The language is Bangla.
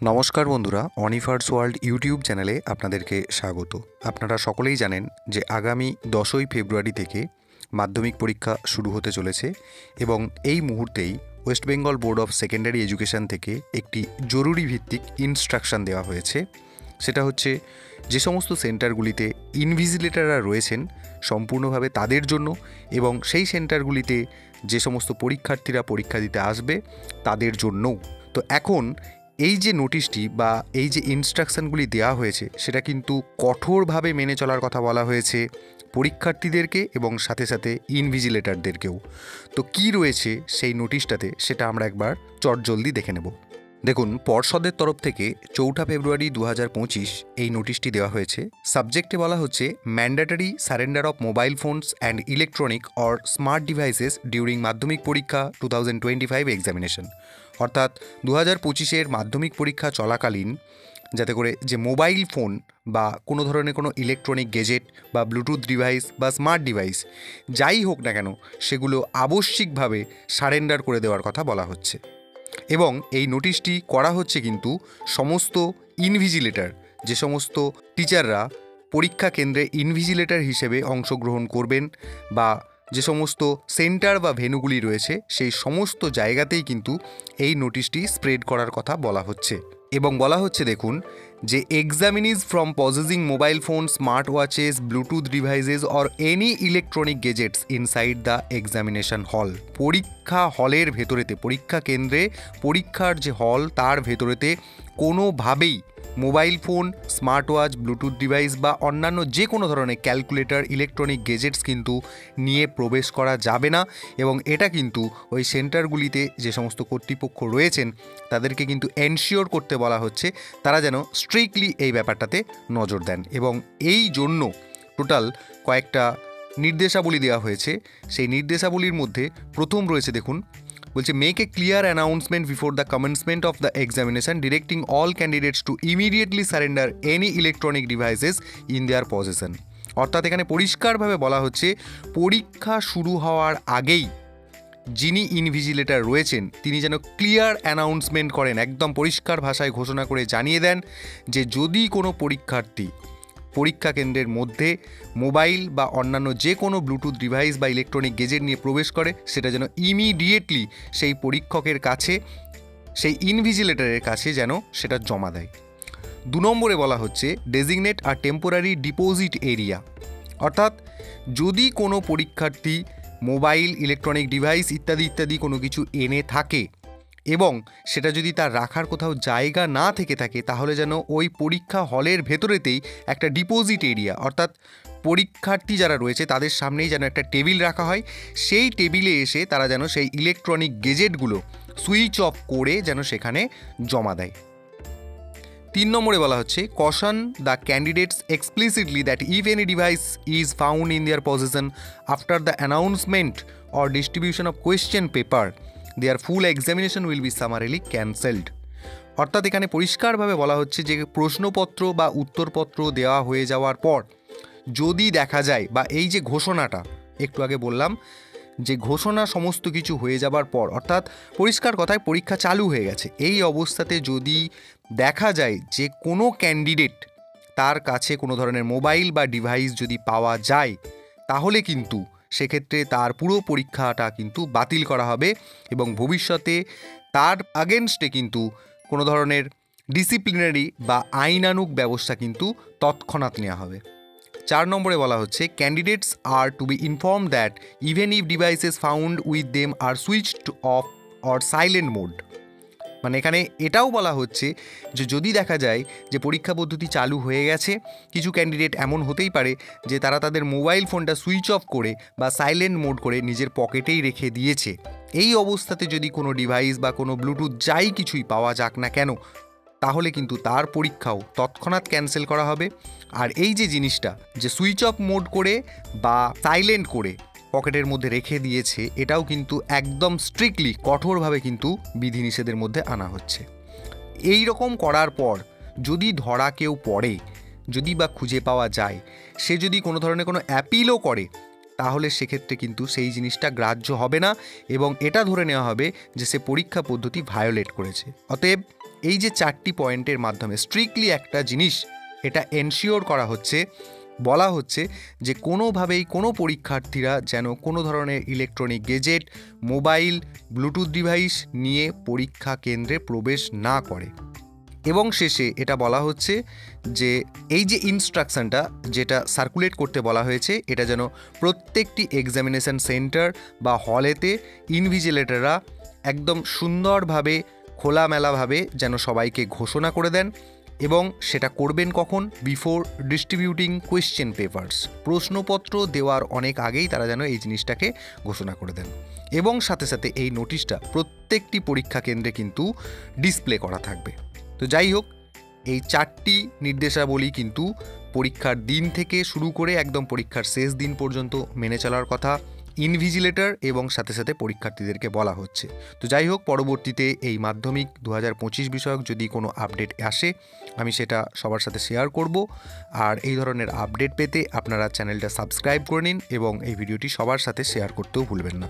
নমস্কার বন্ধুরা, অনিফার্স ওয়ার্ল্ড ইউটিউব চ্যানেলে আপনাদেরকে স্বাগত। আপনারা সকলেই জানেন যে আগামী 10ই ফেব্রুয়ারি থেকে মাধ্যমিক পরীক্ষা শুরু হতে চলেছে এবং এই মুহূর্তেই West Bengal board of secondary education থেকে একটি জরুরি ভিত্তিক ইনস্ট্রাকশন দেওয়া হয়েছে। সেটা হচ্ছে যে সমস্ত সেন্টারগুলিতে ইনভিজিলেটররা রয়েছেন সম্পূর্ণভাবে তাদের জন্য এবং সেই সেন্টারগুলিতে যে সমস্ত পরীক্ষার্থীরা পরীক্ষা দিতে আসবে তাদের জন্যও। তো এখন এই যে নোটিশটি বা এই যে ইনস্ট্রাকশনগুলি দেওয়া হয়েছে সেটা কিন্তু কঠোরভাবে মেনে চলার কথা বলা হয়েছে পরীক্ষার্থীদেরকে এবং সাথে সাথে ইনভিজিলেটরদেরকেও। তো কি রয়েছে সেই নোটিশটাতে সেটা আমরা একবার চটজলদি দেখে নেব। দেখুন, পর্ষদের তরফ থেকে 4 ফেব্রুয়ারি 2025 এই নোটিশটি দেওয়া হয়েছে। সাবজেক্টে বলা হচ্ছে mandatory surrender of mobile phones and electronic or smart devices during মাধ্যমিক পরীক্ষা 2025 এক্সামিনেশন। অর্থাৎ 2025-এর মাধ্যমিক পরীক্ষা চলাকালীন যাতে করে যে মোবাইল ফোন বা কোনো ধরনের কোনো ইলেকট্রনিক গেজেট বা ব্লুটুথ ডিভাইস বা স্মার্ট ডিভাইস যাই হোক না কেন সেগুলো আবশ্যিকভাবে সারেন্ডার করে দেওয়ার কথা বলা হচ্ছে। এবং এই নোটিশটি করা হচ্ছে কিন্তু সমস্ত ইনভিজিলেটর, যে সমস্ত টিচাররা পরীক্ষা কেন্দ্রে ইনভিজিলেটর হিসেবে অংশগ্রহণ করবেন বা যে সমস্ত সেন্টার বা ভেন্যুগুলি রয়েছে সেই সমস্ত জায়গাতেই কিন্তু এই নোটিশটি স্প্রেড করার কথা বলা হচ্ছে। এবং বলা হচ্ছে, দেখুন, যে examinees from possessing mobile phone, smart watches, Bluetooth devices or any electronic gadgets inside the examination হল। পরীক্ষা হলের ভেতরেতে, পরীক্ষা কেন্দ্রে পরীক্ষার যে হল তার ভেতরেতে কোনোভাবেই mobile phone, smart watch, Bluetooth device বা অন্যান্য যে কোনো ধরনের ক্যালকুলেটর, ইলেকট্রনিক গেজেটস কিন্তু নিয়ে প্রবেশ করা যাবে না। এবং এটা কিন্তু ওই সেন্টারগুলিতে যে সমস্ত কর্তৃপক্ষ রয়েছেন তাদেরকে কিন্তু এনশিওর করতে বলা হচ্ছে তারা যেন স্ট্রিক্টলি এই ব্যাপারটাতে নজর দেন। এবং এই জন্য টোটাল কয়েকটা নির্দেশাবলী দেওয়া হয়েছে। সেই নির্দেশাবলীর মধ্যে প্রথম রয়েছে, দেখুন, বলছে make a clear announcement before the commencement of the examination directing all candidates to immediately surrender any electronic devices in their possession. অর্থাৎ এখানে পরিষ্কারভাবে বলা হচ্ছে পরীক্ষা শুরু হওয়ার আগেই যিনি ইনভিজিলেটর রয়েছেন তিনি যেন ক্লিয়ার অ্যানাউন্সমেন্ট করেন, একদম পরিষ্কার ভাষায় ঘোষণা করে জানিয়ে দেন যে যদি কোনো পরীক্ষার্থী পরীক্ষা কেন্দ্রের মধ্যে মোবাইল বা অন্যান্য যে কোনো ব্লুটুথ ডিভাইস বা ইলেকট্রনিক গেজেট নিয়ে প্রবেশ করে সেটা যেন ইমিডিয়েটলি সেই পরীক্ষকের কাছে, সেই ইনভিজিলেটরের কাছে যেন সেটা জমা দেয়। 2 নম্বরে বলা হচ্ছে ডেজিগনেট আ টেম্পোরারি ডিপোজিট এরিয়া। অর্থাৎ যদি কোনো পরীক্ষার্থী মোবাইল, ইলেকট্রনিক ডিভাইস ইত্যাদি ইত্যাদি কোনো কিছু এনে থাকে এবং সেটা যদি তার রাখার কোথাও জায়গা না থেকে থাকে তাহলে যেন ওই পরীক্ষা হলের ভেতরেতেই একটা ডিপোজিট এরিয়া, অর্থাৎ পরীক্ষার্থী যারা রয়েছে তাদের সামনেই যেন একটা টেবিল রাখা হয়, সেই টেবিলে এসে তারা যেন সেই ইলেকট্রনিক গেজেটগুলো সুইচ অফ করে যেন সেখানে জমা দেয়। 3 নম্বরে বলা হচ্ছে caution the candidates explicitly that if any device is found in their possession after the announcement or distribution of question paper their full examination will be summarily cancelled. অর্থাৎ এখানে পরিষ্কারভাবে বলা হচ্ছে যে প্রশ্নপত্র বা উত্তরপত্র দেওয়া হয়ে যাওয়ার পর যদি দেখা যায়, বা এই যে ঘোষণাটা একটু আগে বললাম যে ঘোষণা সমস্ত কিছু হয়ে যাবার পর, অর্থাৎ পরিষ্কার কথায় পরীক্ষা চালু হয়ে গেছে, এই অবস্থাতে যদি দেখা যায় যে কোনো ক্যান্ডিডেট তার কাছে কোনো ধরনের মোবাইল বা ডিভাইস যদি পাওয়া যায় তাহলে কিন্তু সেক্ষেত্রে তার পুরো পরীক্ষাটা কিন্তু বাতিল করা হবে এবং ভবিষ্যতে তার আগেনস্টে কিন্তু কোনো ধরনের ডিসিপ্লিনারি বা আইনানুগ ব্যবস্থা কিন্তু তৎক্ষণাৎ নেওয়া হবে। 4 নম্বরে বলা হচ্ছে candidates are to be inform that even if devices found with them are switched off or silent mode. মানে এখানে এটাও বলা হচ্ছে যে যদি দেখা যায় যে পরীক্ষা পদ্ধতি চালু হয়ে গেছে, কিছু ক্যান্ডিডেট এমন হতেই পারে যে তারা তাদের মোবাইল ফোনটা সুইচ অফ করে বা সাইলেন্ট মোড করে নিজের পকেটেই রেখে দিয়েছে, এই অবস্থাতে যদি কোনো ডিভাইস বা কোনো ব্লুটুথ যাই কিছুই পাওয়া যাক না কেন তাহলে কিন্তু তার পরীক্ষাও তৎক্ষণাৎ ক্যান্সেল করা হবে। আর এই যে জিনিসটা যে সুইচ অফ মোড করে বা সাইলেন্ট করে পকেটের মধ্যে রেখে দিয়েছে, এটাও কিন্তু একদম স্ট্রিক্টলি কঠোরভাবে কিন্তু বিধিনিষেধের মধ্যে আনা হচ্ছে। এই রকম করার পর যদি ধরা কেউ পড়ে, যদি বা খুঁজে পাওয়া যায়, সে যদি কোনো ধরনের কোনো অ্যাপিলও করে তাহলে সেক্ষেত্রে কিন্তু সেই জিনিসটা গ্রাহ্য হবে না এবং এটা ধরে নেওয়া হবে যে সে পরীক্ষা পদ্ধতি ভায়োলেট করেছে। অতএব এই যে 4টি পয়েন্টের মাধ্যমে স্ট্রিক্টলি একটা জিনিস এটা এনশিওর করা হচ্ছে, বলা হচ্ছে যে কোনোভাবেই কোনো পরীক্ষার্থীরা যেন কোনো ধরনের electronic gazette, mobile, Bluetooth device নিয়ে পরীক্ষা কেন্দ্রে প্রবেশ না করে। এবং শেষে এটা বলা হচ্ছে যে এই যে ইনস্ট্রাকশনটা যেটা সার্কুলেট করতে বলা হয়েছে, এটা যেন প্রত্যেকটি এক্সামিনেশন সেন্টার বা হলেতে ইনভিজিলেটররা একদম সুন্দরভাবে খোলামেলাভাবে যেন সবাইকে ঘোষণা করে দেন। এবং সেটা করবেন কখন? বিফোর ডিস্ট্রিবিউটিং কোয়েশ্চেন পেপারস, প্রশ্নপত্র দেওয়ার অনেক আগেই তারা যেন এই জিনিসটাকে ঘোষণা করে দেন। এবং সাথে সাথে এই নোটিশটা প্রত্যেকটি পরীক্ষা কেন্দ্রে কিন্তু ডিসপ্লে করা থাকবে। তো যাই হোক, এই 4টি নির্দেশাবলী কিন্তু পরীক্ষার দিন থেকে শুরু করে একদম পরীক্ষার শেষ দিন পর্যন্ত মেনে চলার কথা ইনভিজিলেটর এবং সাথে সাথে পরীক্ষার্থীদেরকে বলা হচ্ছে। তো যাই হোক, পরবর্তীতে এই মাধ্যমিক 2025 বিষয়ক যদি কোনো আপডেট আসে আমি সেটা সবার সাথে শেয়ার করব। আর এই ধরনের আপডেট পেতে আপনারা চ্যানেলটা সাবস্ক্রাইব করে নিন এবং এই ভিডিওটি সবার সাথে শেয়ার করতেও ভুলবেন না।